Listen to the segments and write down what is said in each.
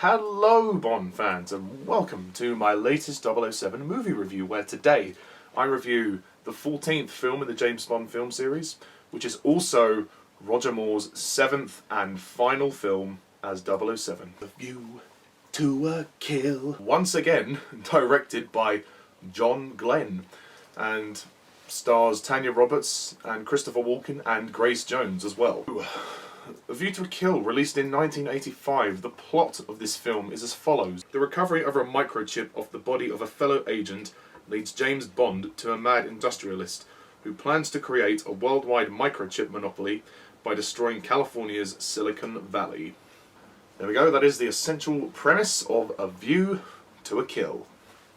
Hello Bond fans and welcome to my latest 007 movie review, where today I review the 14th film in the James Bond film series, which is also Roger Moore's 7th and final film as 007. A View to a Kill. Once again directed by Glen and stars Tanya Roberts and Christopher Walken and Grace Jones as well. A View to a Kill, released in 1985. The plot of this film is as follows. The recovery of a microchip off the body of a fellow agent leads James Bond to a mad industrialist who plans to create a worldwide microchip monopoly by destroying California's Silicon Valley. There we go, that is the essential premise of A View to a Kill.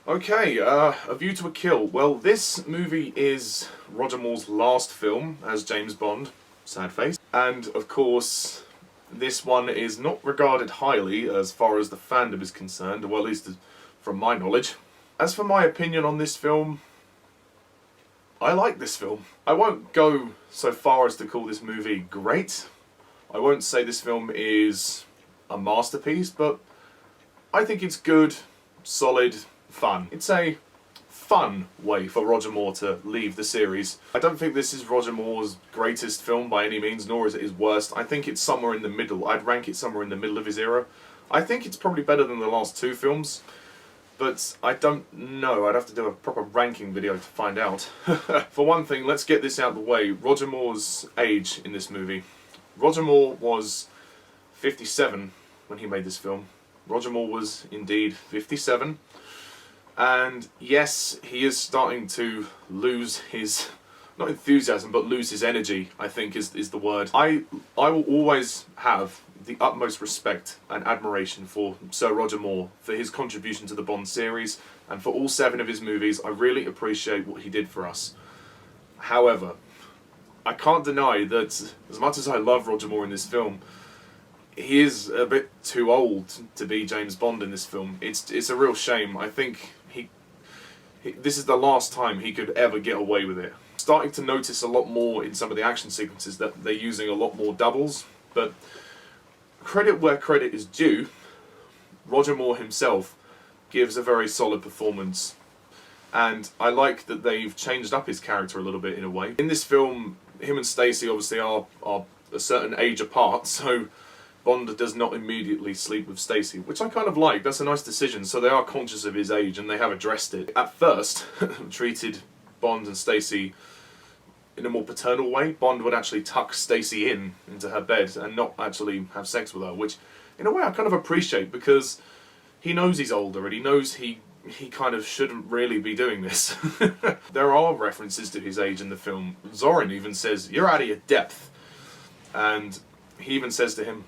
Okay, A View to a Kill. Well, this movie is Roger Moore's last film as James Bond. Sad face. And, of course, this one is not regarded highly as far as the fandom is concerned, or at least from my knowledge. As for my opinion on this film, I like this film. I won't go so far as to call this movie great. I won't say this film is a masterpiece, but I think it's good, solid, fun. It's a fun way for Roger Moore to leave the series. I don't think this is Roger Moore's greatest film by any means, nor is it his worst. I think it's somewhere in the middle. I'd rank it somewhere in the middle of his era. I think it's probably better than the last two films, but I don't know. I'd have to do a proper ranking video to find out. For one thing, let's get this out of the way. Roger Moore's age in this movie. Roger Moore was 57 when he made this film. Roger Moore was indeed 57. And yes, he is starting to lose his, not enthusiasm, but lose his energy, I think is the word. I will always have the utmost respect and admiration for Sir Roger Moore, for his contribution to the Bond series, and for all 7 of his movies. I really appreciate what he did for us. However, I can't deny that as much as I love Roger Moore in this film, he is a bit too old to be James Bond in this film. It's a real shame. I think this is the last time he could ever get away with it. Starting to notice a lot more in some of the action sequences that they're using a lot more doubles, but credit where credit is due, Roger Moore himself gives a very solid performance, and I like that they've changed up his character a little bit in a way. In this film, him and Stacey obviously are a certain age apart, so Bond does not immediately sleep with Stacey, which I kind of like. That's a nice decision, so they are conscious of his age and they have addressed it. At first, treated Bond and Stacey in a more paternal way. Bond would actually tuck Stacey into her bed and not actually have sex with her, which in a way I kind of appreciate, because he knows he's older and he knows he kind of shouldn't really be doing this. There are references to his age in the film. Zorin even says, "You're out of your depth," and he even says to him,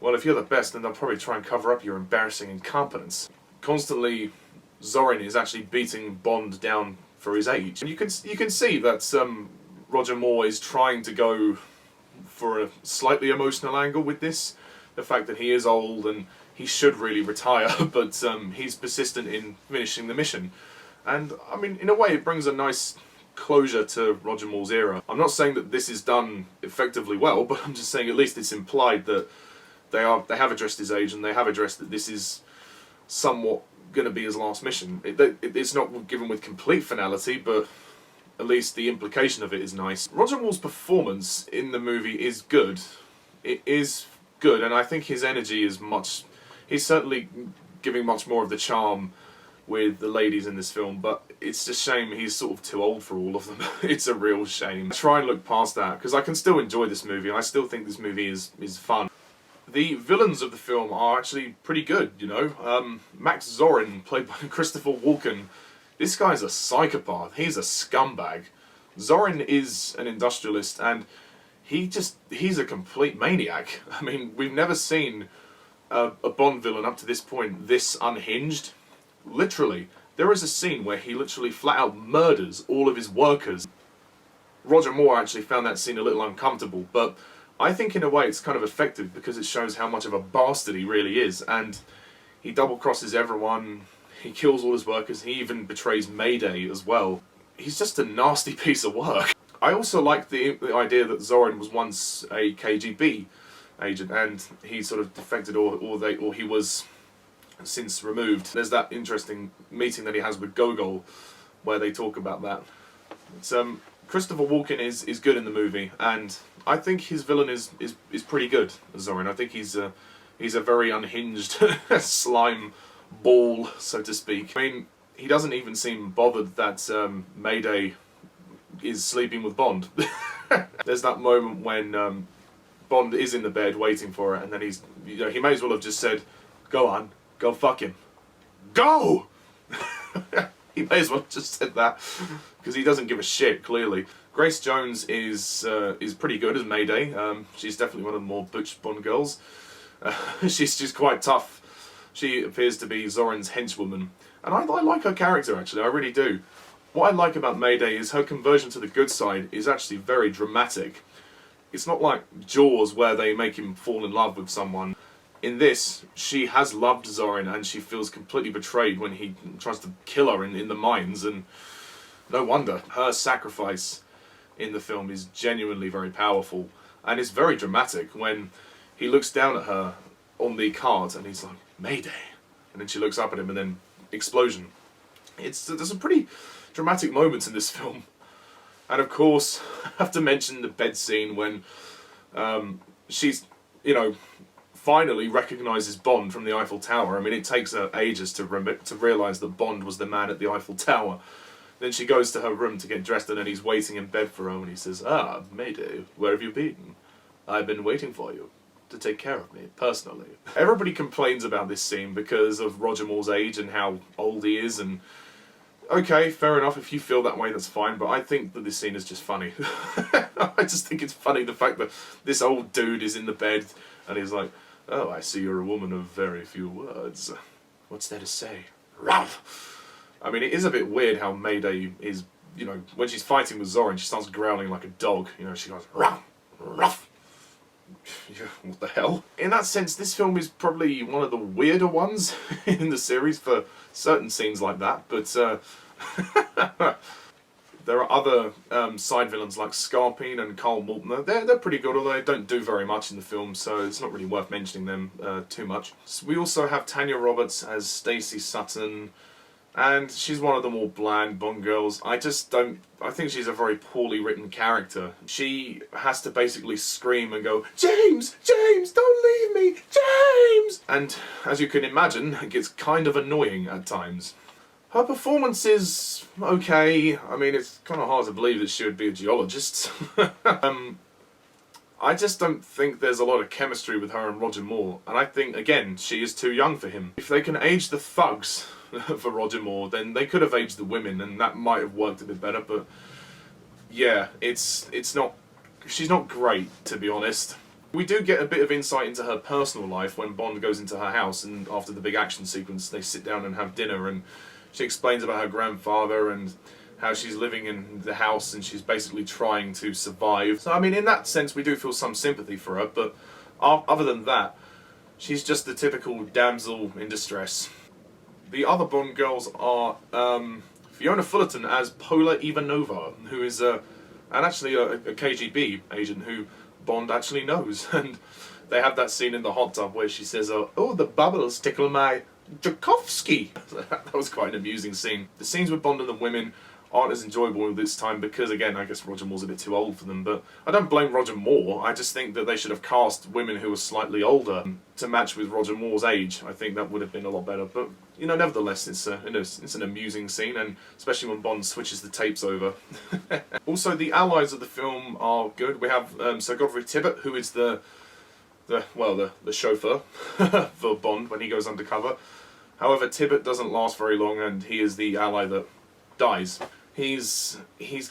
"Well, if you're the best, then they'll probably try and cover up your embarrassing incompetence." Constantly, Zorin is actually beating Bond down for his age. And you can see that Roger Moore is trying to go for a slightly emotional angle with this. The fact that he is old and he should really retire, but he's persistent in finishing the mission. And, I mean, in a way it brings a nice closure to Roger Moore's era. I'm not saying that this is done effectively well, but I'm just saying at least it's implied that they have addressed his age, and they have addressed that this is somewhat going to be his last mission. It's not given with complete finality, but at least the implication of it is nice. Roger Moore's performance in the movie is good. It is good, and I think his energy is much... He's certainly giving much more of the charm with the ladies in this film, but it's a shame he's sort of too old for all of them. It's a real shame. I try and look past that, because I can still enjoy this movie, and I still think this movie is fun. The villains of the film are actually pretty good, you know. Max Zorin, played by Christopher Walken, this guy's a psychopath. He's a scumbag. Zorin is an industrialist, and he's a complete maniac. I mean, we've never seen a Bond villain up to this point this unhinged. Literally, there is a scene where he literally flat out murders all of his workers. Roger Moore actually found that scene a little uncomfortable, but I think in a way it's kind of effective because it shows how much of a bastard he really is, and he double-crosses everyone, he kills all his workers, he even betrays Mayday as well. He's just a nasty piece of work. I also like the idea that Zorin was once a KGB agent, and he sort of defected, or he was since removed. There's that interesting meeting that he has with Gotell, where they talk about that. It's, Christopher Walken is good in the movie, and I think his villain is pretty good, Zorin. I think he's a very unhinged slime ball, so to speak. I mean, he doesn't even seem bothered that Mayday is sleeping with Bond. There's that moment when Bond is in the bed waiting for her, and then he may as well have just said, "Go on, go fuck him. Go!" He may as well have just said that, because he doesn't give a shit, clearly. Grace Jones is pretty good as Mayday. She's definitely one of the more butch Bond girls. She's quite tough. She appears to be Zorin's henchwoman. And I like her character, actually, I really do. What I like about Mayday is her conversion to the good side is actually very dramatic. It's not like Jaws, where they make him fall in love with someone. In this, she has loved Zorin, and she feels completely betrayed when he tries to kill her in the mines, and no wonder. Her sacrifice in the film is genuinely very powerful, and it's very dramatic when he looks down at her on the cart, and he's like, "Mayday," and then she looks up at him, and then explosion. There's some pretty dramatic moments in this film. And of course, I have to mention the bed scene when she's, finally recognises Bond from the Eiffel Tower. I mean, it takes her ages to realise that Bond was the man at the Eiffel Tower. Then she goes to her room to get dressed, and then he's waiting in bed for her, and he says, "Ah, Mayday, where have you been? I've been waiting for you to take care of me, personally." Everybody complains about this scene because of Roger Moore's age and how old he is, and okay, fair enough, if you feel that way, that's fine, but I think that this scene is just funny. I just think it's funny, the fact that this old dude is in the bed, and he's like, "Oh, I see you're a woman of very few words. What's there to say? Ruff!" I mean, it is a bit weird how Mayday is, when she's fighting with Zorin, she starts growling like a dog. She goes, "Ruff! Ruff!" What the hell? In that sense, this film is probably one of the weirder ones in the series for certain scenes like that, but there are other side villains like Scarpine and Carl Maltner. They're pretty good, although they don't do very much in the film, so it's not really worth mentioning them too much. So we also have Tanya Roberts as Stacey Sutton, and she's one of the more bland Bond girls. I think she's a very poorly written character. She has to basically scream and go, "James! James! Don't leave me! James!" And as you can imagine, it gets kind of annoying at times. Her performance is okay. I mean, it's kind of hard to believe that she would be a geologist. I just don't think there's a lot of chemistry with her and Roger Moore, and I think, again, she is too young for him. If they can age the thugs for Roger Moore, then they could have aged the women, and that might have worked a bit better, but yeah, she's not great, to be honest. We do get a bit of insight into her personal life when Bond goes into her house, and after the big action sequence, they sit down and have dinner, and she explains about her grandfather and how she's living in the house and she's basically trying to survive. So, I mean, in that sense, we do feel some sympathy for her, but other than that, she's just the typical damsel in distress. The other Bond girls are Fiona Fullerton as Pola Ivanova, who is actually a KGB agent who Bond actually knows. And they have that scene in the hot tub where she says, "Oh, the bubbles tickle my Jokovsky." That was quite an amusing scene. The scenes with Bond and the women aren't as enjoyable this time because, again, I guess Roger Moore's a bit too old for them, but I don't blame Roger Moore. I just think that they should have cast women who were slightly older to match with Roger Moore's age. I think that would have been a lot better, but, nevertheless, it's an amusing scene, and especially when Bond switches the tapes over. Also, the allies of the film are good. We have Sir Godfrey Tibbett, who is the chauffeur for Bond when he goes undercover. However, Tibbett doesn't last very long, and he is the ally that dies. He's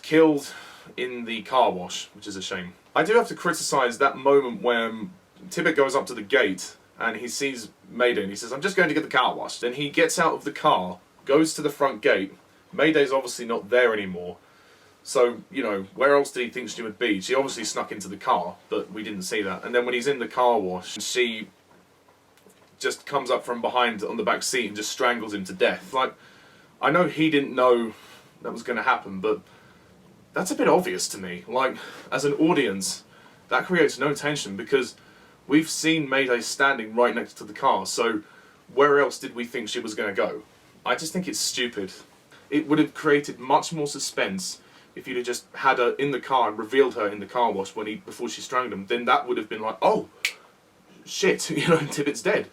killed in the car wash, which is a shame. I do have to criticise that moment when Tibbett goes up to the gate and he sees Mayday and he says, "I'm just going to get the car washed." Then he gets out of the car, goes to the front gate. Mayday's obviously not there anymore. So, where else did he think she would be? She obviously snuck into the car, but we didn't see that. And then when he's in the car wash, she just comes up from behind on the back seat and just strangles him to death. Like, I know he didn't know that was going to happen, but that's a bit obvious to me. Like, as an audience, that creates no tension because we've seen Mayday standing right next to the car, so where else did we think she was going to go? I just think it's stupid. It would have created much more suspense if you'd have just had her in the car and revealed her in the car wash before she strangled him. Then that would have been like, oh, shit, you know, Tippett's dead.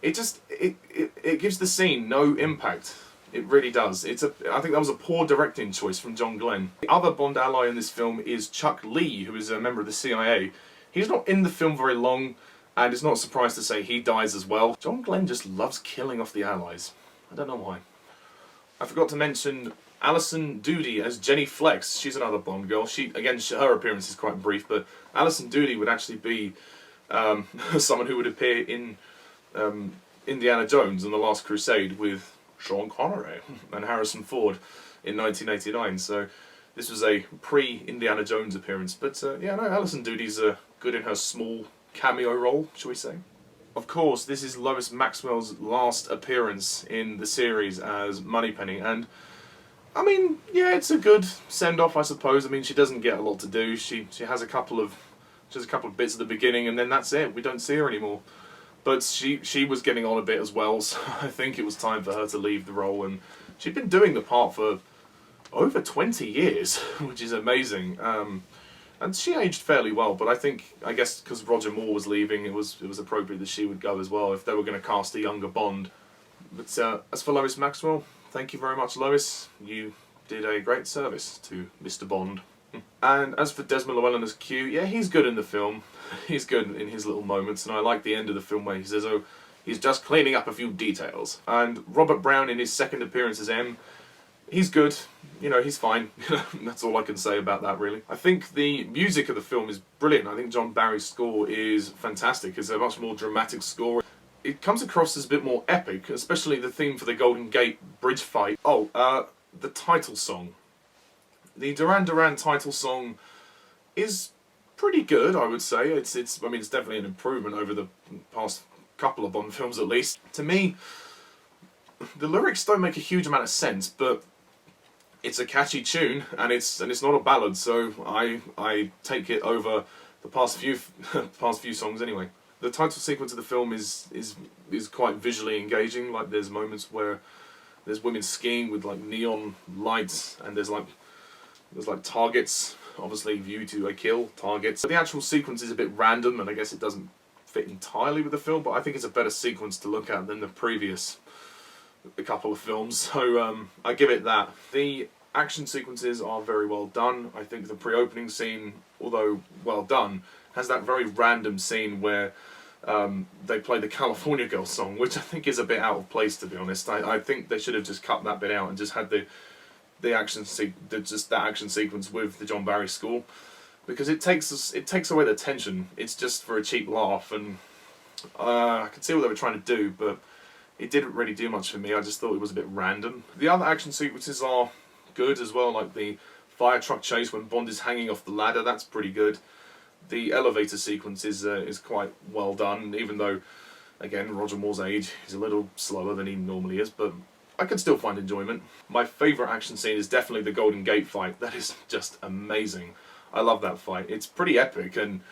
It gives the scene no impact. It really does. I think that was a poor directing choice from John Glen. The other Bond ally in this film is Chuck Lee, who is a member of the CIA. He's not in the film very long, and it's not a surprise to say he dies as well. John Glen just loves killing off the allies. I don't know why. I forgot to mention Alison Doody as Jenny Flex. She's another Bond girl. Her appearance is quite brief, but Alison Doody would actually be someone who would appear in Indiana Jones and the Last Crusade with Sean Connery and Harrison Ford in 1989. So this was a pre-Indiana Jones appearance. But yeah, no, Alison Doody's good in her small cameo role, shall we say. Of course, this is Lois Maxwell's last appearance in the series as Moneypenny, and I mean, yeah, it's a good send-off, I suppose. I mean, she doesn't get a lot to do. She has a couple of bits at the beginning, and then that's it. We don't see her anymore. But she was getting on a bit as well, so I think it was time for her to leave the role. And she'd been doing the part for over 20 years, which is amazing. And she aged fairly well, but I guess because Roger Moore was leaving, it was appropriate that she would go as well if they were going to cast a younger Bond. But as for Lois Maxwell, thank you very much, Lois. You did a great service to Mr. Bond. And as for Desmond Llewelyn as Q, yeah, he's good in the film. He's good in his little moments, and I like the end of the film where he says, oh, he's just cleaning up a few details. And Robert Brown in his second appearance as M, he's good. You know, he's fine. That's all I can say about that, really. I think the music of the film is brilliant. I think John Barry's score is fantastic. It's a much more dramatic score. It comes across as a bit more epic, especially the theme for the Golden Gate bridge fight. Oh, the title song. The Duran Duran title song is pretty good, I would say. It's definitely an improvement over the past couple of Bond films, at least. To me, the lyrics don't make a huge amount of sense, but it's a catchy tune, and it's not a ballad, so I take it over the past few songs anyway. The title sequence of the film is quite visually engaging. Like, there's moments where there's women skiing with like neon lights, and there's like targets, obviously view to a kill targets. But the actual sequence is a bit random, and I guess it doesn't fit entirely with the film, but I think it's a better sequence to look at than the previous couple of films, so I give it that. The action sequences are very well done. I think the pre-opening scene, although well done, has that very random scene where they play the California Girl song, which I think is a bit out of place, to be honest. I think they should have just cut that bit out and just had that action sequence with the John Barry score, because it takes away the tension. It's just for a cheap laugh, and I can see what they were trying to do, but it didn't really do much for me. I just thought it was a bit random. The other action sequences are good as well, like the fire truck chase when Bond is hanging off the ladder. That's pretty good. The elevator sequence is quite well done, even though, again, Roger Moore's age is a little slower than he normally is, but I can still find enjoyment. My favourite action scene is definitely the Golden Gate fight. That is just amazing. I love that fight. It's pretty epic, and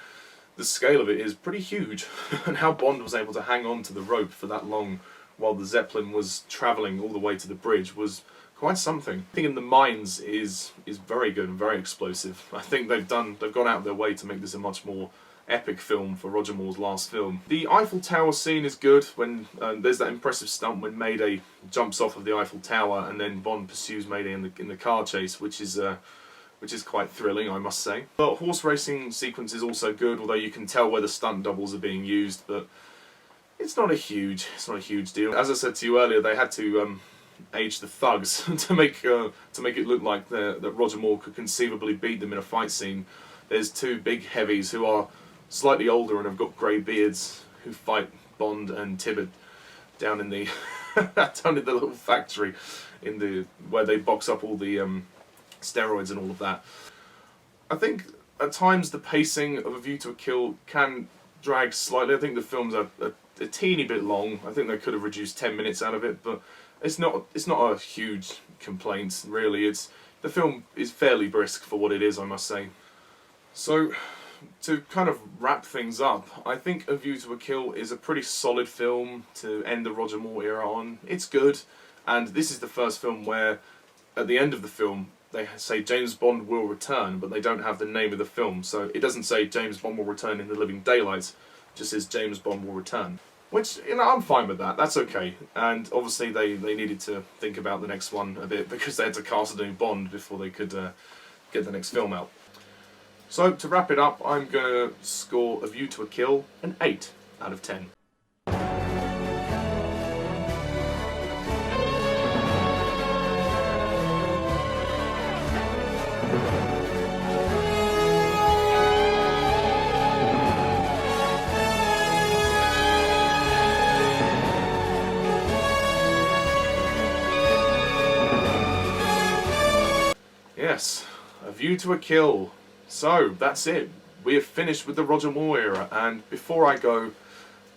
the scale of it is pretty huge. And how Bond was able to hang on to the rope for that long while the Zeppelin was travelling all the way to the bridge was quite something. I think in the mines is very good and very explosive. I think they've gone out of their way to make this a much more epic film for Roger Moore's last film. The Eiffel Tower scene is good when there's that impressive stunt when Mayday jumps off of the Eiffel Tower and then Bond pursues Mayday in the car chase, which is quite thrilling, I must say. The horse racing sequence is also good, although you can tell where the stunt doubles are being used, but it's not a huge deal. As I said to you earlier, they had to age the thugs to make it look like that Roger Moore could conceivably beat them in a fight scene. There's two big heavies who are slightly older and have got grey beards who fight Bond and Tibbet down in the little factory where they box up all the steroids and all of that. I think at times the pacing of A View to a Kill can drag slightly. I think the film's a teeny bit long. I think they could have reduced 10 minutes out of it, but it's not a huge complaint, really. The film is fairly brisk for what it is, I must say. So, to kind of wrap things up, I think A View to a Kill is a pretty solid film to end the Roger Moore era on. It's good, and this is the first film where, at the end of the film, they say James Bond will return, but they don't have the name of the film, so it doesn't say James Bond will return in the living daylights, it just says James Bond will return. Which, I'm fine with that, that's okay. And obviously they needed to think about the next one a bit, because they had to cast a new Bond before they could get the next film out. So, to wrap it up, I'm going to score A View to a Kill an 8 out of 10. Yes, A View to a Kill. So, that's it. We have finished with the Roger Moore era, and before I go,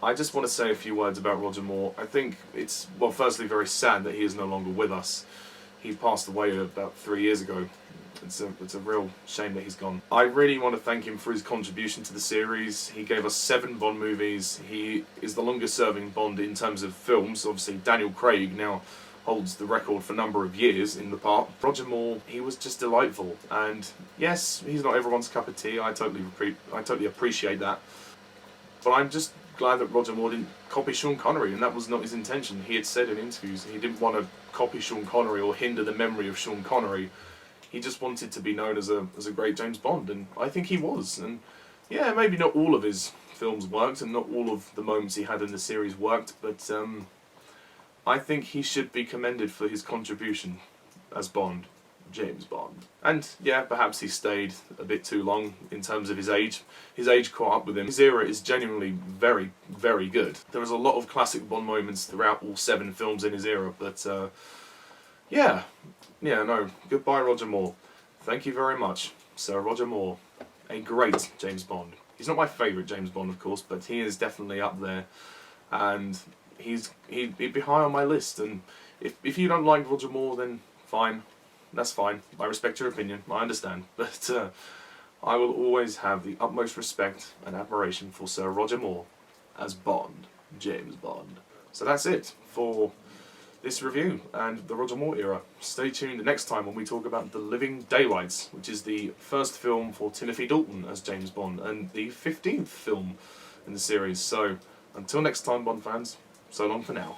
I just want to say a few words about Roger Moore. I think it's, well, firstly very sad that he is no longer with us. He passed away about 3 years ago. It's a real shame that he's gone. I really want to thank him for his contribution to the series. He gave us 7 Bond movies. He is the longest serving Bond in terms of films. Obviously, Daniel Craig now holds the record for a number of years in the part. Roger Moore, he was just delightful, and yes, he's not everyone's cup of tea. I totally appreciate that, but I'm just glad that Roger Moore didn't copy Sean Connery, and that was not his intention. He had said in interviews he didn't want to copy Sean Connery or hinder the memory of Sean Connery. He just wanted to be known as a great James Bond, and I think he was. And yeah, maybe not all of his films worked, and not all of the moments he had in the series worked, but I think he should be commended for his contribution as Bond, James Bond. And yeah, perhaps he stayed a bit too long in terms of his age. His age caught up with him. His era is genuinely very, very good. There is a lot of classic Bond moments throughout all 7 films in his era, but yeah, no, goodbye Roger Moore. Thank you very much, Sir Roger Moore. A great James Bond. He's not my favourite James Bond, of course, but he is definitely up there, and he'd be high on my list. And if you don't like Roger Moore, then fine, that's fine. I respect your opinion, I understand, but I will always have the utmost respect and admiration for Sir Roger Moore as Bond, James Bond. So that's it for this review and the Roger Moore era. Stay tuned next time when we talk about The Living Daylights, which is the first film for Timothy Dalton as James Bond and the 15th film in the series. So until next time, Bond fans, so long for now.